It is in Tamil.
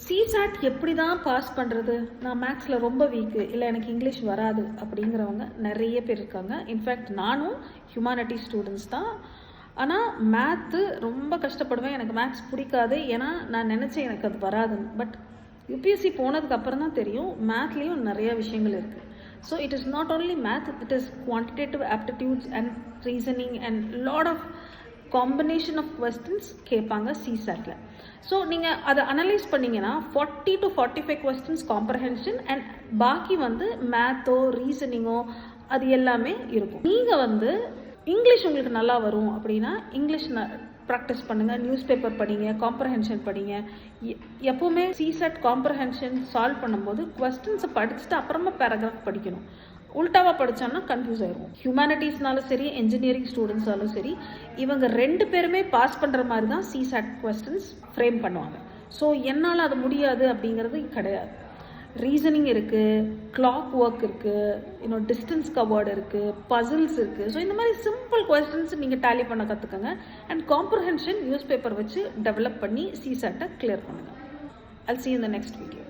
சிசாட் எப்படி தான் பாஸ் பண்ணுறது, நான் மேக்ஸில் ரொம்ப வீக்கு, இல்லை எனக்கு இங்கிலீஷ் வராது அப்படிங்கிறவங்க நிறைய பேர் இருக்காங்க. இன்ஃபேக்ட் நானும் ஹியூமானிட்டிஸ் ஸ்டூடெண்ட்ஸ் தான். ஆனால் மேத்து ரொம்ப கஷ்டப்படுவேன், எனக்கு மேக்ஸ் பிடிக்காது, ஏன்னா நான் நினச்சேன் எனக்கு அது வராதுன்னு. பட் யூபிஎஸ்சி போனதுக்கு அப்புறம் தான் தெரியும் மேத்லேயும் நிறைய விஷயங்கள் இருக்குது. So it is not only math, it is quantitative aptitudes and reasoning and lot of combination of questions கேட்பாங்க சிசாட்டில். ஸோ நீங்கள் அதை அனலைஸ் பண்ணிங்கன்னா 40 to 45 கொஸ்டின்ஸ் காம்ப்ரஹென்ஷன் அண்ட் பாக்கி மேத்தோ ரீசனிங்கோ அது எல்லாமே இருக்கும். நீங்கள் இங்கிலீஷ் உங்களுக்கு நல்லா வரும் அப்படின்னா இங்கிலீஷ் ப்ராக்டிஸ் பண்ணுங்கள், நியூஸ் பேப்பர் படிங்க, காம்ப்ரஹென்ஷன் படிங்க. எப்போவுமே சிசாட் காம்ப்ரஹென்ஷன் சால்வ் பண்ணும்போது கொஸ்டின்ஸை படிச்சுட்டு அப்புறமா பேராகிராஃப் படிக்கணும். உல்டாவாக படித்தோம்னா கன்ஃபியூஸ் ஆயிடும். ஹியூமானிட்டிஸ்னாலும் சரி, என்ஜினியரிங் ஸ்டூடெண்ட்ஸாலும் சரி, இவங்க 2 பேருமே பாஸ் பண்ணுற மாதிரி தான் சிசாட் கொஸ்டின்ஸ் ஃப்ரேம் பண்ணுவாங்க. ஸோ என்னால் அது முடியாது அப்படிங்கிறது கிடையாது. ரீசனிங் இருக்குது, கிளாக் ஒர்க் இருக்குது, டிஸ்டன்ஸ் கவர்டு இருக்குது, பசில்ஸ் இருக்குது. ஸோ இந்த மாதிரி சிம்பிள் கொஸ்டின்ஸ் நீங்கள் டேலி பண்ண கற்றுக்கங்க. அண்ட் காம்ப்ரஹென்ஷன் நியூஸ் பேப்பர் வச்சு டெவலப் பண்ணி சிசாட்டை கிளியர் பண்ணுங்கள். I'll see you in the next video.